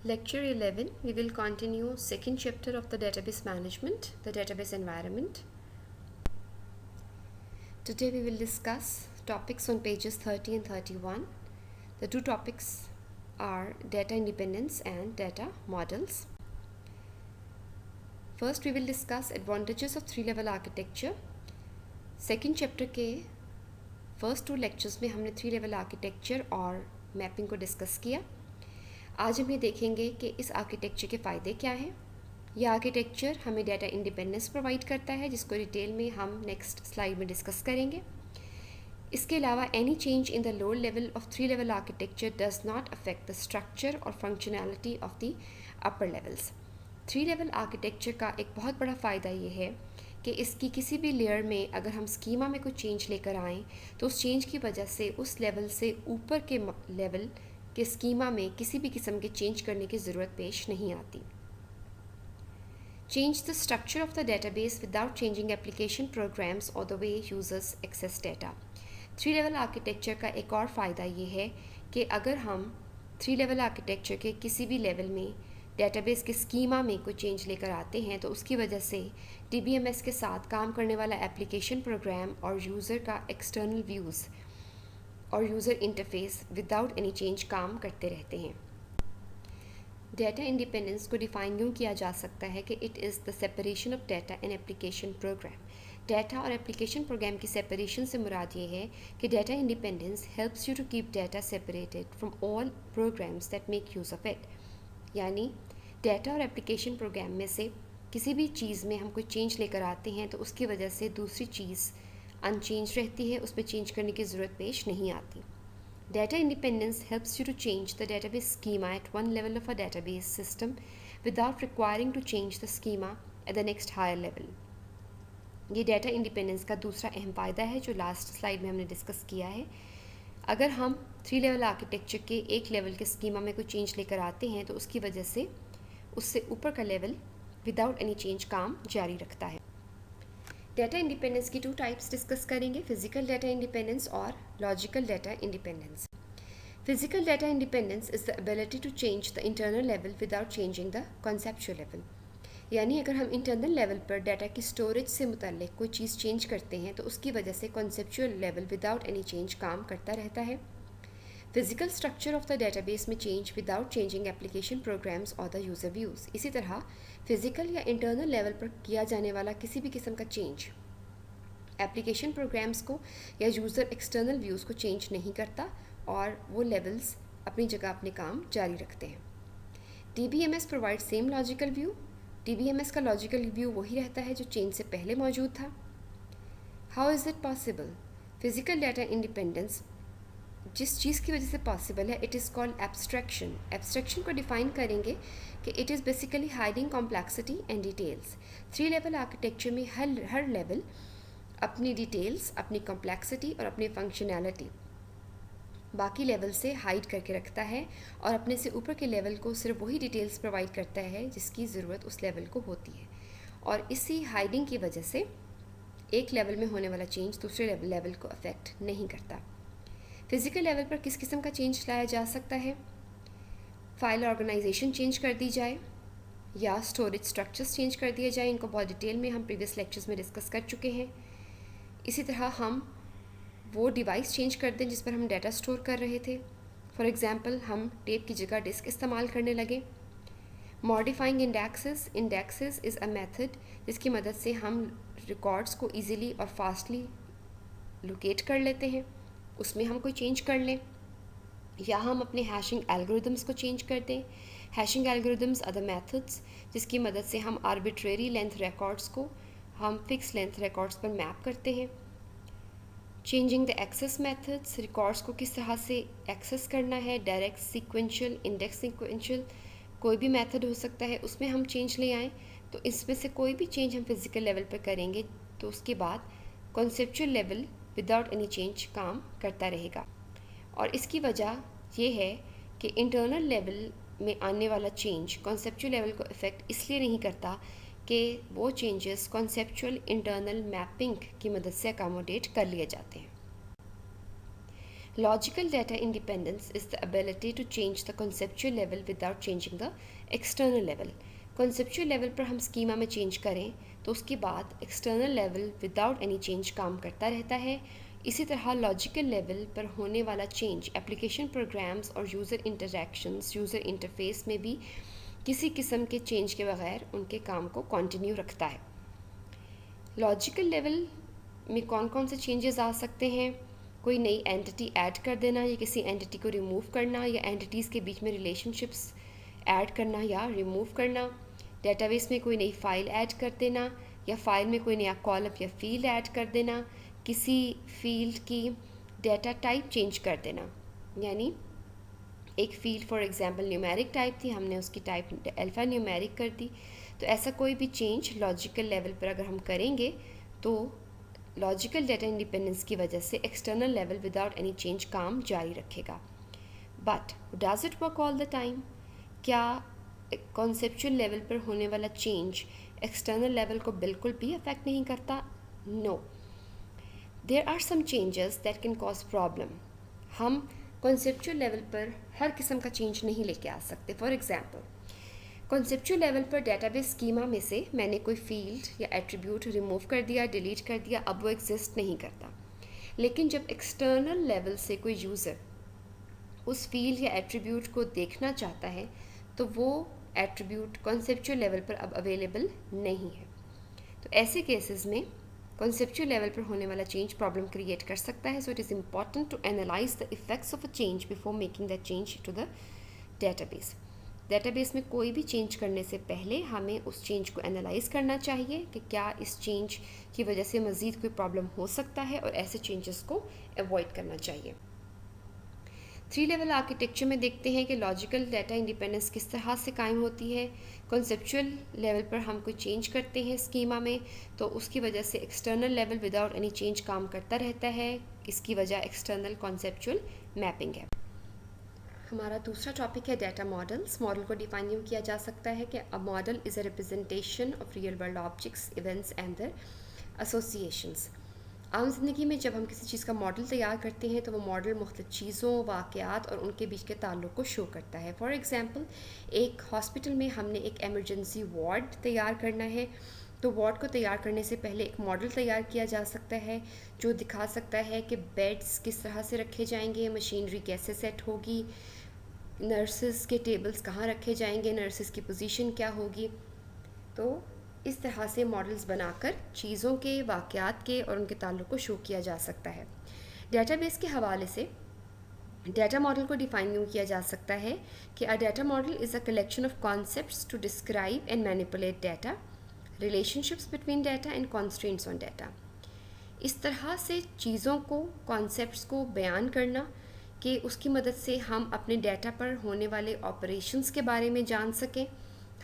Lecture 11, we will continue second chapter of the database management, the database environment. Today we will discuss topics on pages 30 and 31. The two topics are data independence and data models. First we will discuss advantages of three-level architecture. Second chapter के first two lectures में हमने three-level architecture और mapping को discuss किया. आज हम ये देखेंगे कि इस आर्किटेक्चर के फ़ायदे क्या हैं. यह आर्किटेक्चर हमें डाटा इंडिपेंडेंस प्रोवाइड करता है, जिसको डिटेल में हम नेक्स्ट स्लाइड में डिस्कस करेंगे. इसके अलावा any change in the lower level of three level architecture does not affect the structure और functionality of the upper levels. Three level architecture का एक बहुत बड़ा फ़ायदा ये है कि इसकी किसी भी लेयर में अगर हम स्कीमा में कोई चेंज लेकर आएँ तो उस चेंज की वजह से उस लेवल से ऊपर के लेवल के स्कीमा में किसी भी किस्म के चेंज करने की ज़रूरत पेश नहीं आती. Change the structure of the database without changing application programs or the way users access data. Three level architecture का एक और फ़ायदा ये है कि अगर हम थ्री लेवल आर्किटेक्चर के किसी भी लेवल में डेटाबेस के स्कीमा में कोई चेंज लेकर आते हैं तो उसकी वजह से DBMS के साथ काम करने वाला एप्लीकेशन प्रोग्राम और यूज़र का एक्सटर्नल व्यूज़ और user interface without any change काम करते रहते हैं. डाटा इंडिपेंडेंस को डिफ़ाइन यूँ किया जा सकता है कि it is the separation of data and application program. Data और एप्लीकेशन प्रोग्राम की सेपरेशन से मुराद ये है कि data independence helps you to keep data separated from all programs that make use of it. यानी डाटा और एप्लीकेशन प्रोग्राम में से किसी भी चीज़ में हम कोई चेंज लेकर आते हैं तो उसकी वजह से दूसरी चीज़ अनचेंज रहती है, उसमें चेंज करने की ज़रूरत पेश नहीं आती. Data independence helps you to change the database schema at one level of a database system without requiring to change the schema at the next higher level. ये डाटा इंडिपेंडेंस का दूसरा अहम फ़ायदा है जो लास्ट स्लाइड में हमने discuss किया है. अगर हम थ्री लेवल आर्किटेक्चर के एक लेवल के स्कीमा में कोई चेंज लेकर आते हैं तो उसकी वजह से उससे ऊपर का लेवल विदाउट एनी चेंज काम जारी रखता है. डाटा इंडिपेंडेंस की टू टाइप्स डिस्कस करेंगे, फिजिकल डाटा इंडिपेंडेंस और logical data independence. Physical data independence is the ability to change the internal level without changing the conceptual level. यानी अगर हम इंटरनल लेवल पर डाटा की स्टोरेज से मुताल्लिक कोई चीज़ चेंज करते हैं तो उसकी वजह से conceptual level without any change काम करता रहता है. Physical structure of the database में change without changing application programs और द यूज़र व्यूज़. इसी तरह फिजिकल या इंटरनल लेवल पर किया जाने वाला किसी भी किस्म का चेंज एप्लीकेशन प्रोग्राम्स को या यूज़र एक्सटर्नल व्यूज़ को चेंज नहीं करता और वो लेवल्स अपनी जगह अपने काम जारी रखते हैं. DBMS provide same logical view. DBMS का लॉजिकल व्यू वही रहता है जो चेंज से पहले मौजूद था. How is it possible? Physical data independence जिस चीज़ की वजह से पॉसिबल है it is called abstraction. Abstraction को डिफ़ाइन करेंगे कि it is basically hiding complexity and details. Three level architecture में हर लेवल अपनी डिटेल्स, अपनी कॉम्प्लेक्सिटी और अपनी फंक्शनैलिटी बाकी लेवल से हाइड करके रखता है और अपने से ऊपर के लेवल को सिर्फ वही डिटेल्स प्रोवाइड करता है जिसकी ज़रूरत उस लेवल को होती है. और इसी हाइडिंग की वजह से एक लेवल में होने वाला चेंज दूसरे लेवल को अफेक्ट नहीं करता. फिज़िकल लेवल पर किस किस्म का चेंज लाया जा सकता है? फाइल ऑर्गेनाइजेशन चेंज कर दी जाए या स्टोरेज स्ट्रक्चर्स चेंज कर दिए जाए. इनको बहुत डिटेल में हम प्रीवियस लेक्चर्स में डिस्कस कर चुके हैं. इसी तरह हम वो डिवाइस चेंज कर दें जिस पर हम डाटा स्टोर कर रहे थे. फॉर एग्ज़ाम्पल हम टेप की जगह डिस्क इस्तेमाल करने लगे. Modifying indexes is a method जिसकी मदद से हम रिकॉर्ड्स को ईज़िली और फास्टली लोकेट कर लेते हैं. उसमें हम कोई चेंज कर लें या हम अपने हैशिंग एल्गोरिदम्स को चेंज कर दें. Hashing algorithms are the methods जिसकी मदद से हम आर्बिट्रेरी लेंथ रिकॉर्ड्स को हम फिक्स लेंथ रिकॉर्ड्स पर मैप करते हैं. Changing the access methods, records को किस तरह से एक्सेस करना है, डायरेक्ट, सीक्वेंशियल, इंडेक्स सीक्वेंशियल, कोई भी मेथड हो सकता है, उसमें हम चेंज ले आएँ. तो इसमें से कोई भी चेंज हम फिज़िकल लेवल पर करेंगे तो उसके बाद conceptual level without any change काम करता रहेगा. और इसकी वजह ये है कि इंटरनल लेवल में आने वाला चेंज कॉन्सेप्चुअल लेवल को इफ़ेक्ट इसलिए नहीं करता कि वो चेंजेस कॉन्सेप्चुअल इंटरनल मैपिंग की मदद से अकोमोडेट कर लिए जाते हैं. Logical data independence is the ability to change the conceptual level without changing the external level. Conceptual level पर हम स्कीमा में चेंज करें तो उसके बाद external level without any change काम करता रहता है. इसी तरह लॉजिकल लेवल पर होने वाला चेंज एप्लीकेशन प्रोग्राम्स और यूज़र इंटरैक्शंस, यूज़र इंटरफेस में भी किसी किस्म के चेंज के बगैर उनके काम को कंटिन्यू रखता है. लॉजिकल लेवल में कौन कौन से चेंजेस आ सकते हैं? कोई नई एंटिटी ऐड कर देना या किसी एंटिटी को रिमूव करना, या एंटिटीज़ के बीच में रिलेशनशिप्स ऐड करना या रिमूव करना, डेटाबेस में कोई नई फ़ाइल ऐड कर देना या फ़ाइल में कोई नया कॉलम या फील्ड ऐड कर देना, किसी फील्ड की डेटा टाइप चेंज कर देना. यानी एक field for example numeric type थी, हमने उसकी टाइप अल्फ़ा न्यूमेरिक कर दी. तो ऐसा कोई भी चेंज लॉजिकल लेवल पर अगर हम करेंगे तो लॉजिकल डेटा इंडिपेंडेंस की वजह से external level without any change काम जारी रखेगा. But does it work all the time? क्या कॉन्सेप्चुअल लेवल पर होने वाला चेंज एक्सटर्नल लेवल को बिल्कुल भी अफेक्ट नहीं करता? No. There are some changes that can cause problem. हम कॉन्सेप्चुअल लेवल पर हर किस्म का चेंज नहीं लेके आ सकते. फॉर एग्जांपल, कॉन्सेप्चुअल लेवल पर डेटाबेस स्कीमा में से मैंने कोई फील्ड या एट्रीब्यूट रिमूव कर दिया, डिलीट कर दिया, अब वो एग्जिस्ट नहीं करता. लेकिन जब एक्सटर्नल लेवल से कोई यूज़र उस फील्ड या एट्रीब्यूट को देखना चाहता है तो वो एट्रीब्यूट कॉन्सेप्चुअल लेवल पर अब अवेलेबल नहीं है. तो ऐसे केसेस में कॉन्सेप्चुअल लेवल पर होने वाला चेंज प्रॉब्लम क्रिएट कर सकता है. So it is important to analyse the effects of a change before making that change to the database. Database में कोई भी चेंज करने से पहले हमें उस चेंज को एनालाइज करना चाहिए कि क्या इस चेंज की वजह से मज़ीद कोई प्रॉब्लम हो सकता है, और ऐसे चेंजेस को अवॉइड करना चाहिए. 3 लेवल आर्किटेक्चर में देखते हैं कि लॉजिकल डाटा इंडिपेंडेंस किस तरह से कायम होती है. कॉन्सेप्चुअल लेवल पर हम कोई चेंज करते हैं स्कीमा में तो उसकी वजह से external level without any change काम करता रहता है. इसकी वजह एक्सटर्नल कॉन्सेप्चुअल मैपिंग है. हमारा दूसरा टॉपिक है डाटा मॉडल्स. मॉडल को डिफाइन यूँ किया जा सकता है कि a model is a representation of real world objects, events and their associations. आम ज़िंदगी में जब हम किसी चीज़ का मॉडल तैयार करते हैं तो वो मॉडल मुख्तलिफ़ चीज़ों, वाक़यात और उनके बीच के ताल्लुक़ को शो करता है. फॉर एग्ज़ाम्पल, एक हॉस्पिटल में हमने एक एमरजेंसी वार्ड तैयार करना है तो वार्ड को तैयार करने से पहले एक मॉडल तैयार किया जा सकता है जो दिखा सकता है कि बेड्स किस तरह से रखे जाएंगे, मशीनरी कैसे सेट होगी, नर्सेस के टेबल्स कहाँ रखे जाएंगे, नर्सेस की पोजीशन क्या होगी. तो इस तरह से मॉडल्स बनाकर चीज़ों के, वाक़यात के और उनके ताल्लुक़ को शो किया जा सकता है. डेटाबेस के हवाले से डाटा मॉडल को डिफ़ाइन यूँ किया जा सकता है कि a data model is a collection of concepts to describe and manipulate data, relationships between data and constraints on data. इस तरह से चीज़ों को, कॉन्सेप्ट्स को बयान करना कि उसकी मदद से हम अपने डाटा पर होने वाले ऑपरेशंस के बारे में जान सकें,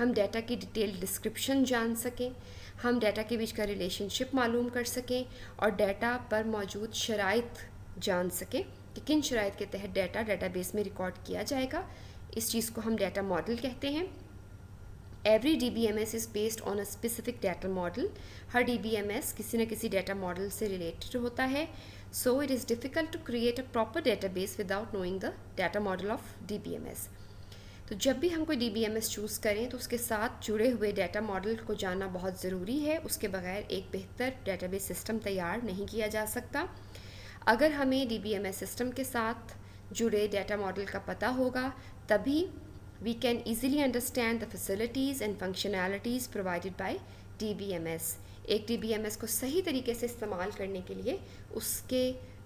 हम डाटा की डिटेल डिस्क्रिप्शन जान सकें, हम डाटा के बीच का रिलेशनशिप मालूम कर सकें और डाटा पर मौजूद शराइत जान सकें कि किन शराइत के तहत डाटा डेटाबेस में रिकॉर्ड किया जाएगा. इस चीज़ को हम डाटा मॉडल कहते हैं. Every DBMS is based on a specific data model. Her DBMS किसी न किसी डाटा मॉडल से रिलेटेड होता है. So it is difficult to create a proper database without knowing the data model of DBMS. तो जब भी हम कोई DBMS चूज़ करें तो उसके साथ जुड़े हुए डाटा मॉडल को जानना बहुत ज़रूरी है. उसके बगैर एक बेहतर डेटाबेस सिस्टम तैयार नहीं किया जा सकता. अगर हमें DBMS सिस्टम के साथ जुड़े डाटा मॉडल का पता होगा तभी we can easily understand the facilities and functionalities provided by DBMS. एक DBMS को सही तरीके से इस्तेमाल करने के लिए उसके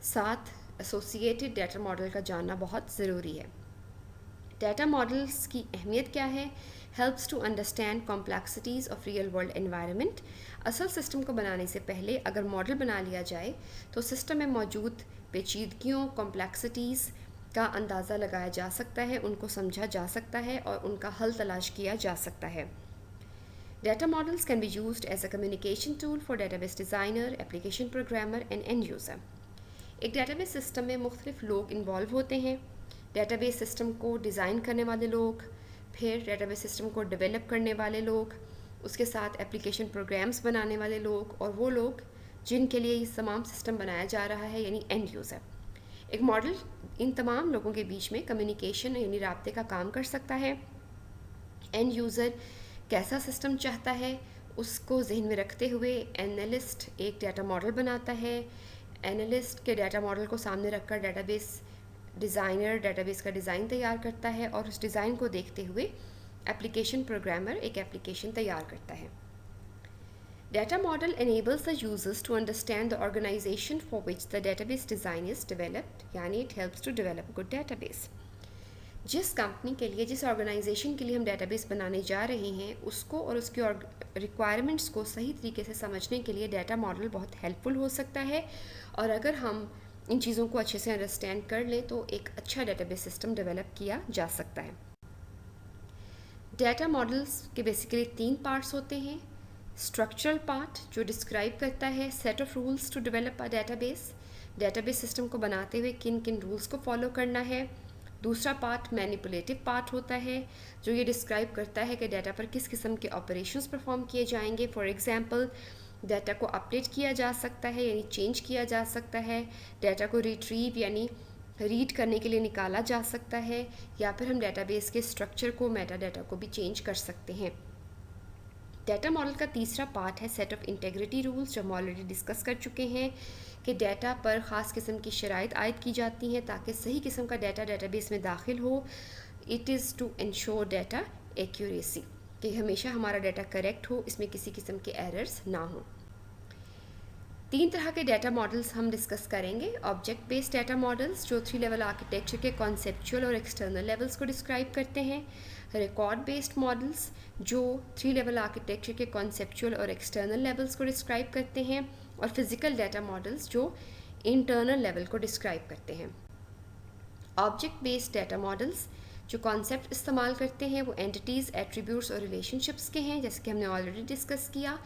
साथ एसोसिएटेड डाटा मॉडल का जानना बहुत ज़रूरी है. डाटा मॉडल्स की अहमियत क्या है? Helps to understand complexities of real world environment. असल सिस्टम को बनाने से पहले अगर मॉडल बना लिया जाए तो सिस्टम में मौजूद पेचीदगियों, कॉम्प्लेक्सिटीज़ का अंदाज़ा लगाया जा सकता है, उनको समझा जा सकता है और उनका हल तलाश किया जा सकता है. Data models can be used as a communication tool for database designer, application programmer and end user. एक डेटाबेस सिस्टम में मुख्तलिफ लोग इन्वॉल्व होते हैं. डेटाबेस सिस्टम को डिज़ाइन करने वाले लोग, फिर डेटाबेस सिस्टम को डेवलप करने वाले लोग, उसके साथ एप्लीकेशन प्रोग्राम्स बनाने वाले लोग और वो लोग जिनके लिए ये तमाम सिस्टम बनाया जा रहा है यानी एंड यूज़र. एक मॉडल इन तमाम लोगों के बीच में कम्युनिकेशन यानी राब्ते का काम कर सकता है। एंड यूज़र कैसा सिस्टम चाहता है उसको जहन में रखते हुए एनालिस्ट एक डाटा मॉडल बनाता है। एनालिस्ट के डाटा मॉडल को सामने रखकर डेटाबेस डिज़ाइनर डेटाबेस का डिज़ाइन तैयार करता है और उस डिज़ाइन को देखते हुए एप्लीकेशन प्रोग्रामर एक एप्लीकेशन तैयार करता है। Data model enables the users to understand the organization for which the database design is developed, यानी it helps to develop a good database. जिस कंपनी के लिए जिस ऑर्गेनाइजेशन के लिए हम डेटाबेस बनाने जा रहे हैं उसको और उसकी रिक्वायरमेंट्स को सही तरीके से समझने के लिए डाटा मॉडल बहुत हेल्पफुल हो सकता है। और अगर हम इन चीज़ों को अच्छे से अंडरस्टैंड कर लें तो एक अच्छा डेटाबेस सिस्टम डेवलप किया जा सकता है। डाटा मॉडल्स के बेसिकली 3 पार्ट्स होते हैं। स्ट्रक्चरल पार्ट जो डिस्क्राइब करता है set of rules to develop a database system को बनाते हुए किन किन रूल्स को फॉलो करना है। दूसरा पार्ट मैनिपुलेटिव पार्ट होता है जो ये डिस्क्राइब करता है कि डाटा पर किस किस्म के ऑपरेशंस परफॉर्म किए जाएंगे। फॉर एग्जांपल डाटा को अपडेट किया जा सकता है यानी चेंज किया जा सकता है, डाटा को रिट्रीव यानी रीड करने के लिए निकाला जा सकता है, या फिर हम डेटाबेस के स्ट्रक्चर को मेटा डाटा को भी चेंज कर सकते हैं। डाटा मॉडल का तीसरा पार्ट है सेट ऑफ इंटेग्रिटी रूल्स जो हम ऑलरेडी डिस्कस कर चुके हैं कि डाटा पर ख़ास किस्म की शराइत आयद की जाती हैं ताकि सही किस्म का डाटा डेटाबेस में दाखिल हो। It is to ensure data accuracy कि हमेशा हमारा डाटा करेक्ट हो, इसमें किसी किस्म के एरर्स ना हो। 3 तरह के डाटा मॉडल्स हम डिस्कस करेंगे। ऑब्जेक्ट बेस्ड डाटा मॉडल्स जो 3 लेवल आर्किटेक्चर के कॉन्सेप्चुअल और एक्सटर्नल लेवल्स को डिस्क्राइब करते हैं। रिकॉर्ड बेस्ड मॉडल्स जो 3 लेवल आर्किटेक्चर के कॉन्सेप्चुअल और एक्सटर्नल लेवल्स को डिस्क्राइब करते हैं। और फिजिकल डाटा मॉडल्स जो इंटरनल लेवल को डिस्क्राइब करते हैं। ऑब्जेक्ट बेस्ड डाटा मॉडल्स जो कॉन्सेप्ट इस्तेमाल करते हैं वो एंटिटीज़, एट्रीब्यूट्स और रिलेशनशिप्स के हैं, जैसे कि हमने ऑलरेडी डिस्कस किया।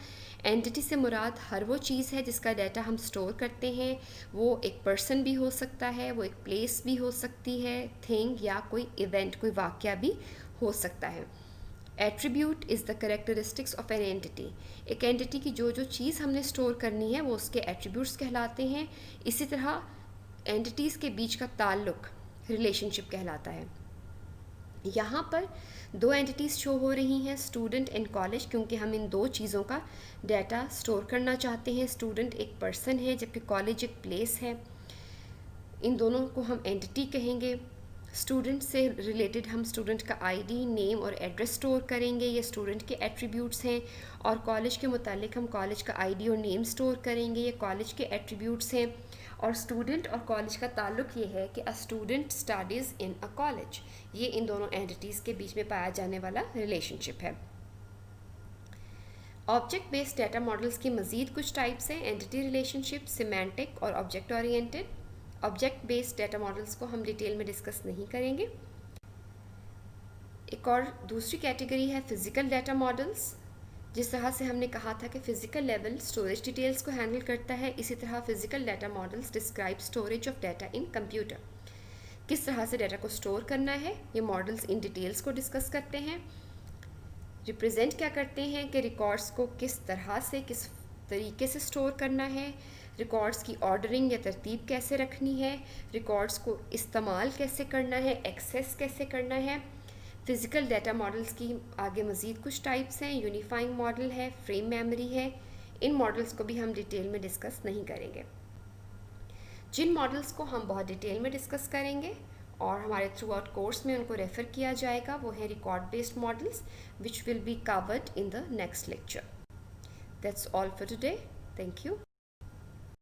एंटिटी से मुराद हर वो चीज़ है जिसका डाटा हम स्टोर करते हैं। वो एक पर्सन भी हो सकता है, वो एक प्लेस भी हो सकती है, थिंग या कोई इवेंट, कोई वाक़या भी हो सकता है। Attribute is the characteristics of an entity. एक एंटिटी की जो जो चीज़ हमने स्टोर करनी है वो उसके एट्रीब्यूट्स कहलाते हैं। इसी तरह एंटिटीज़ के बीच का ताल्लुक रिलेशनशिप कहलाता है। यहाँ पर 2 एंटिटीज़ शो हो रही हैं, स्टूडेंट एंड कॉलेज, क्योंकि हम इन 2 चीज़ों का डाटा स्टोर करना चाहते हैं। स्टूडेंट एक पर्सन है जबकि कॉलेज एक प्लेस है। इन दोनों को हम एंटिटी कहेंगे। स्टूडेंट से रिलेटेड हम स्टूडेंट का आईडी, नेम और एड्रेस स्टोर करेंगे, ये स्टूडेंट के एट्रीब्यूट्स हैं। और कॉलेज के मुतालिक हम कॉलेज का आईडी और नेम स्टोर करेंगे, ये कॉलेज के एट्रीब्यूट्स हैं। और स्टूडेंट और कॉलेज का ताल्लुक ये है कि a student studies in a college, ये इन दोनों एंटिटीज़ के बीच में पाया जाने वाला रिलेशनशिप है। ऑब्जेक्ट बेस्ड डाटा मॉडल्स की मज़ीद कुछ टाइप्स हैं, एंटिटी रिलेशनशिप, सिमेंटिक और object oriented. Object based data models को हम डिटेल में डिस्कस नहीं करेंगे। एक और दूसरी कैटेगरी है फिज़िकल डाटा मॉडल्स। जिस तरह से हमने कहा था कि फ़िज़िकल लेवल स्टोरेज डिटेल्स को हैंडल करता है, इसी तरह physical data models describe storage of data in computer. किस तरह से डाटा को स्टोर करना है ये मॉडल्स इन डिटेल्स को डिस्कस करते हैं। रिप्रेजेंट क्या करते हैं कि रिकॉर्ड्स को किस तरह से किस तरीके से स्टोर करना है, रिकॉर्ड्स की ऑर्डरिंग या तरतीब कैसे रखनी है, रिकॉर्ड्स को इस्तेमाल कैसे करना है, एक्सेस कैसे करना है। फ़िज़िकल डाटा मॉडल्स की आगे मज़ीद कुछ टाइप्स हैं, यूनिफाइंग मॉडल है, फ्रेम मेमोरी है। इन मॉडल्स को भी हम डिटेल में डिस्कस नहीं करेंगे। जिन मॉडल्स को हम बहुत डिटेल में डिस्कस करेंगे और हमारे थ्रू आउट कोर्स में उनको रेफ़र किया जाएगा वो है record based models which will be covered in the next lecture. That's all for today. Thank you.